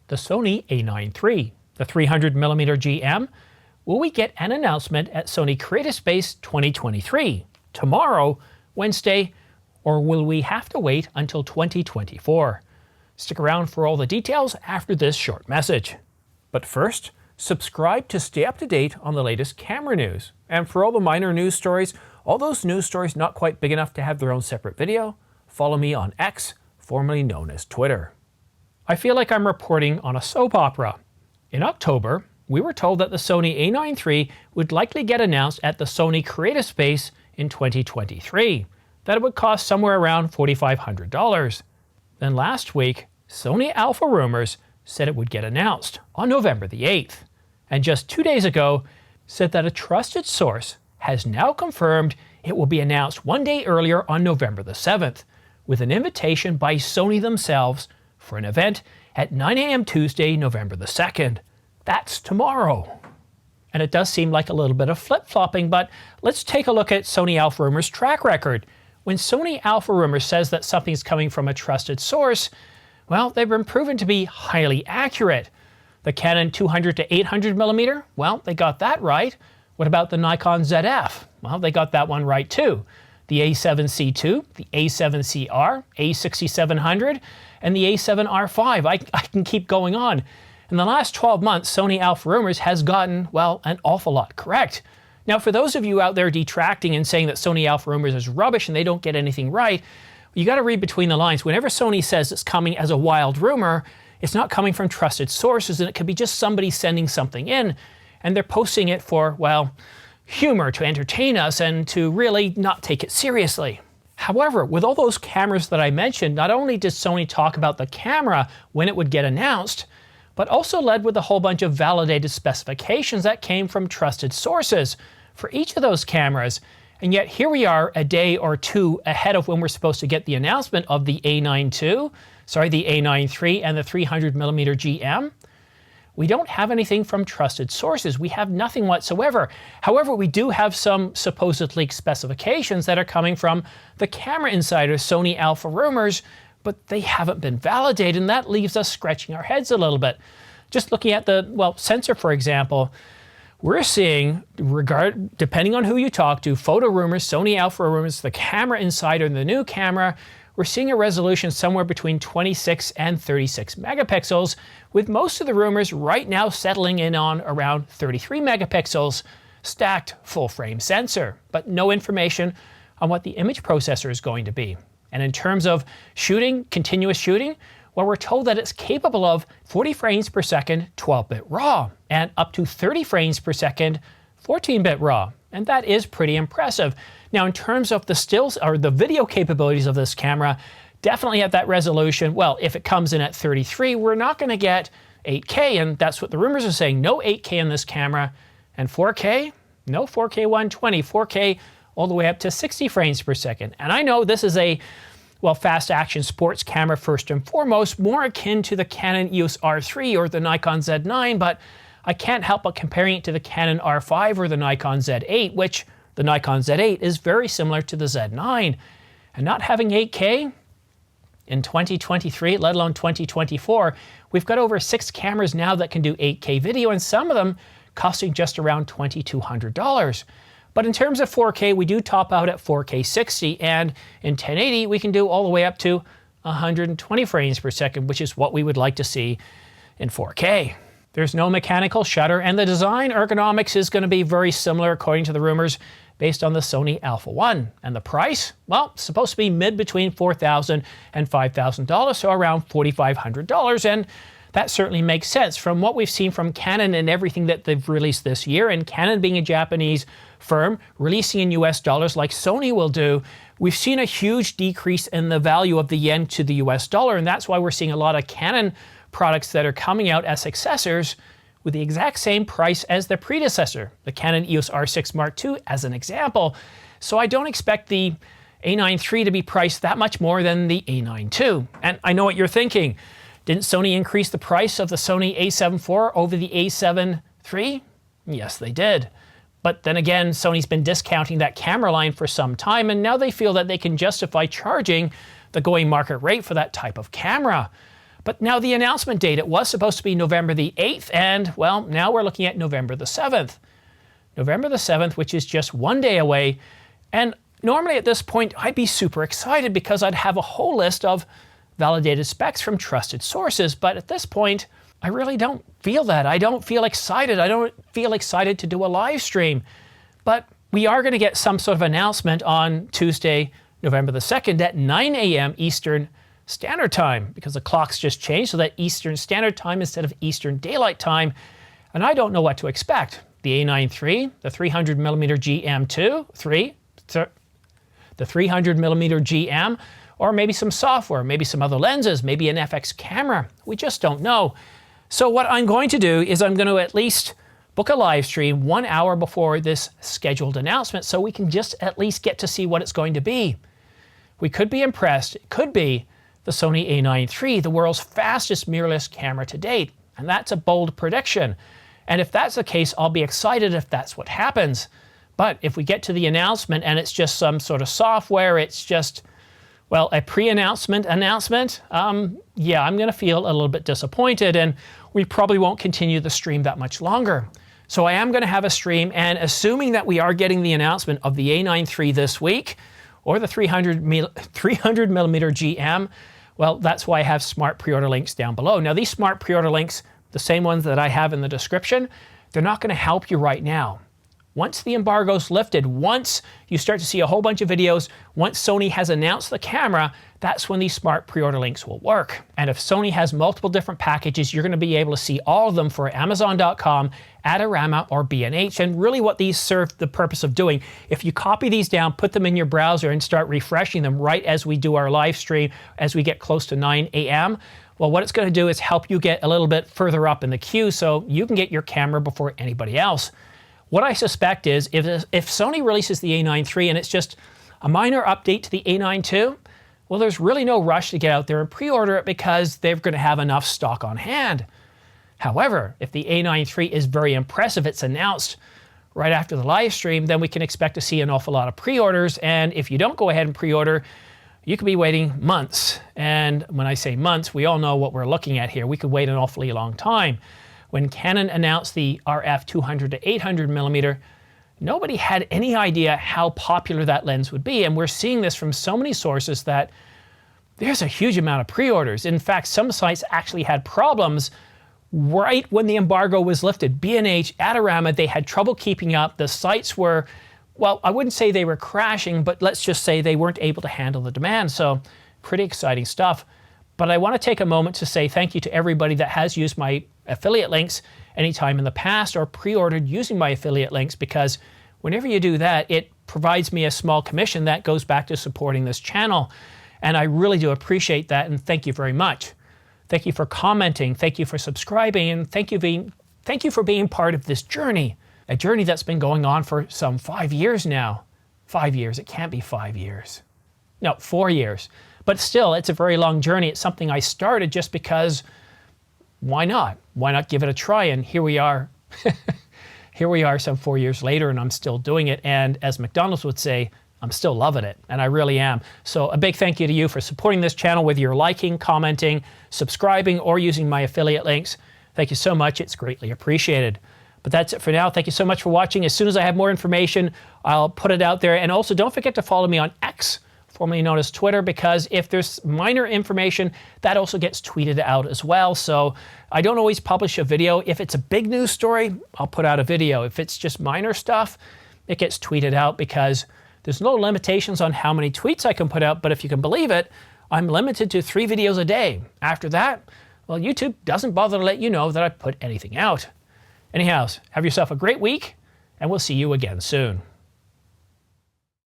the Sony A9 III, the 300mm GM. Will we get an announcement at Sony Creative Space 2023, tomorrow, Wednesday, or will we have to wait until 2024? Stick around for all the details after this short message. But first, subscribe to stay up to date on the latest camera news. And for all the minor news stories, all those news stories not quite big enough to have their own separate video, follow me on X, formerly known as Twitter. I feel like I'm reporting on a soap opera. In October, we were told that the Sony A9 III would likely get announced at the Sony Creative Space in 2023, that it would cost somewhere around $4,500. Then last week, Sony Alpha Rumors said it would get announced on November the 8th, and just 2 days ago said that a trusted source has now confirmed it will be announced 1 day earlier on November the 7th, with an invitation by Sony themselves for an event at 9 a.m. Tuesday, November the 2nd. That's tomorrow. And it does seem like a little bit of flip-flopping, but let's take a look at Sony Alpha Rumors' track record. When Sony Alpha Rumors says that something's coming from a trusted source, well, they've been proven to be highly accurate. The Canon 200 to 800mm, well, they got that right. What about the Nikon ZF? Well, they got that one right too. The A7C II, the A7CR, A6700, and the A7R5. I can keep going on. In the last 12 months, Sony Alpha Rumors has gotten, well, an awful lot correct. Now, for those of you out there detracting and saying that Sony Alpha Rumors is rubbish and they don't get anything right, you got to read between the lines. Whenever Sony says it's coming as a wild rumor, it's not coming from trusted sources, and it could be just somebody sending something in, and they're posting it for, well, humor, to entertain us and to really not take it seriously. However, with all those cameras that I mentioned, not only did Sony talk about the camera when it would get announced, but also led with a whole bunch of validated specifications that came from trusted sources for each of those cameras. And yet here we are a day or two ahead of when we're supposed to get the announcement of the A9 II, the A9 III and the 300mm GM. We don't have anything from trusted sources. We have nothing whatsoever. However, we do have some supposed leaked specifications that are coming from the camera insider Sony Alpha Rumors, but they haven't been validated, and that leaves us scratching our heads a little bit. Just looking at the, sensor, for example, we're seeing, depending on who you talk to, Photo Rumors, Sony Alpha Rumors, the camera insider, and the new camera, we're seeing a resolution somewhere between 26 and 36 megapixels, with most of the rumors right now settling in on around 33 megapixels, stacked full-frame sensor, but no information on what the image processor is going to be. And in terms of shooting, continuous shooting, well, we're told that it's capable of 40 frames per second, 12-bit RAW, and up to 30 frames per second, 14-bit RAW. And that is pretty impressive. Now, in terms of the stills or the video capabilities of this camera, definitely at that resolution, well, if it comes in at 33, we're not going to get 8K, and that's what the rumors are saying. No 8K in this camera. And 4K? No 4K 120, 4K all the way up to 60 frames per second. And I know this is a, fast action sports camera first and foremost, more akin to the Canon EOS R3 or the Nikon Z9, but I can't help but comparing it to the Canon R5 or the Nikon Z8, which the Nikon Z8 is very similar to the Z9. And not having 8K in 2023, let alone 2024, we've got over 6 cameras now that can do 8K video, and some of them costing just around $2,200. But in terms of 4K, we do top out at 4K 60, and in 1080, we can do all the way up to 120 frames per second, which is what we would like to see in 4K. There's no mechanical shutter, and the design ergonomics is going to be very similar, according to the rumors, based on the Sony Alpha 1. And the price? Well, it's supposed to be between $4,000 and $5,000, so around $4,500, and that certainly makes sense from what we've seen from Canon and everything that they've released this year. And Canon being a Japanese firm, releasing in US dollars like Sony will do, we've seen a huge decrease in the value of the yen to the US dollar, and that's why we're seeing a lot of Canon products that are coming out as successors with the exact same price as the predecessor, the Canon EOS R6 Mark II as an example. So I don't expect the A9 III to be priced that much more than the A9 II. And I know what you're thinking. Didn't Sony increase the price of the Sony A7 IV over the A7 III? Yes, they did. But then again, Sony's been discounting that camera line for some time, and now they feel that they can justify charging the going market rate for that type of camera. But now the announcement date, it was supposed to be November the 8th, and well, now we're looking at November the 7th. November the 7th, which is just one day away. And normally at this point, I'd be super excited because I'd have a whole list of validated specs from trusted sources. But at this point, I really don't feel that. I don't feel excited. I don't feel excited to do a live stream. But we are going to get some sort of announcement on Tuesday, November the 2nd at 9 a.m. Eastern Standard Time, because the clocks just changed, so that Eastern Standard Time instead of Eastern Daylight Time. And I don't know what to expect. The A9 III, the 300mm GM2, the 300mm GM, or maybe some software, maybe some other lenses, maybe an FX camera. We just don't know. So what I'm going to do is I'm going to at least book a live stream 1 hour before this scheduled announcement so we can just at least get to see what it's going to be. We could be impressed. It could be the Sony A9 III, the world's fastest mirrorless camera to date. And that's a bold prediction. And if that's the case, I'll be excited if that's what happens. But if we get to the announcement and it's just some sort of software, it's just, well, a pre-announcement announcement, yeah, I'm going to feel a little bit disappointed, and we probably won't continue the stream that much longer. So I am going to have a stream, and assuming that we are getting the announcement of the A9 III this week, or the 300mm GM, well, that's why I have smart pre-order links down below. Now, these smart pre-order links, the same ones that I have in the description, they're not going to help you right now. Once the embargo's lifted, once you start to see a whole bunch of videos, once Sony has announced the camera, that's when these smart pre-order links will work. And if Sony has multiple different packages, you're going to be able to see all of them for Amazon.com, Adorama, or B&H. And really what these serve the purpose of doing, if you copy these down, put them in your browser, and start refreshing them right as we do our live stream, as we get close to 9 a.m., well, what it's going to do is help you get a little bit further up in the queue so you can get your camera before anybody else. What I suspect is if Sony releases the A9 III and it's just a minor update to the A9 II, well, there's really no rush to get out there and pre-order it because they're going to have enough stock on hand. However, if the A9 III is very impressive, it's announced right after the live stream, then we can expect to see an awful lot of pre-orders. And if you don't go ahead and pre-order, you could be waiting months. And when I say months, we all know what we're looking at here. We could wait an awfully long time. When Canon announced the RF 200 to 800mm, nobody had any idea how popular that lens would be. And we're seeing this from so many sources that there's a huge amount of pre-orders. In fact, some sites actually had problems right when the embargo was lifted. B&H, Adorama, they had trouble keeping up. The sites were, well, I wouldn't say they were crashing, but let's just say they weren't able to handle the demand. So pretty exciting stuff. But I want to take a moment to say thank you to everybody that has used my affiliate links anytime in the past or pre-ordered using my affiliate links, because whenever you do that, it provides me a small commission that goes back to supporting this channel. And I really do appreciate that, and thank you very much. Thank you for commenting, thank you for subscribing, and thank you for being part of this journey. A journey that's been going on for some 5 years now. 5 years, it can't be 5 years. No, 4 years. But still, it's a very long journey. It's something I started just because, why not? Why not give it a try? And here we are. Here we are some 4 years later, and I'm still doing it. And as McDonald's would say, I'm still loving it, and I really am. So a big thank you to you for supporting this channel, whether you're liking, commenting, subscribing, or using my affiliate links. Thank you so much. It's greatly appreciated. But that's it for now. Thank you so much for watching. As soon as I have more information, I'll put it out there. And also, don't forget to follow me on X, formerly known as Twitter, because if there's minor information, that also gets tweeted out as well. So I don't always publish a video. If it's a big news story, I'll put out a video. If it's just minor stuff, it gets tweeted out because there's no limitations on how many tweets I can put out. But if you can believe it, I'm limited to 3 videos a day. After that, well, YouTube doesn't bother to let you know that I put anything out. Anyhow, have yourself a great week, and we'll see you again soon.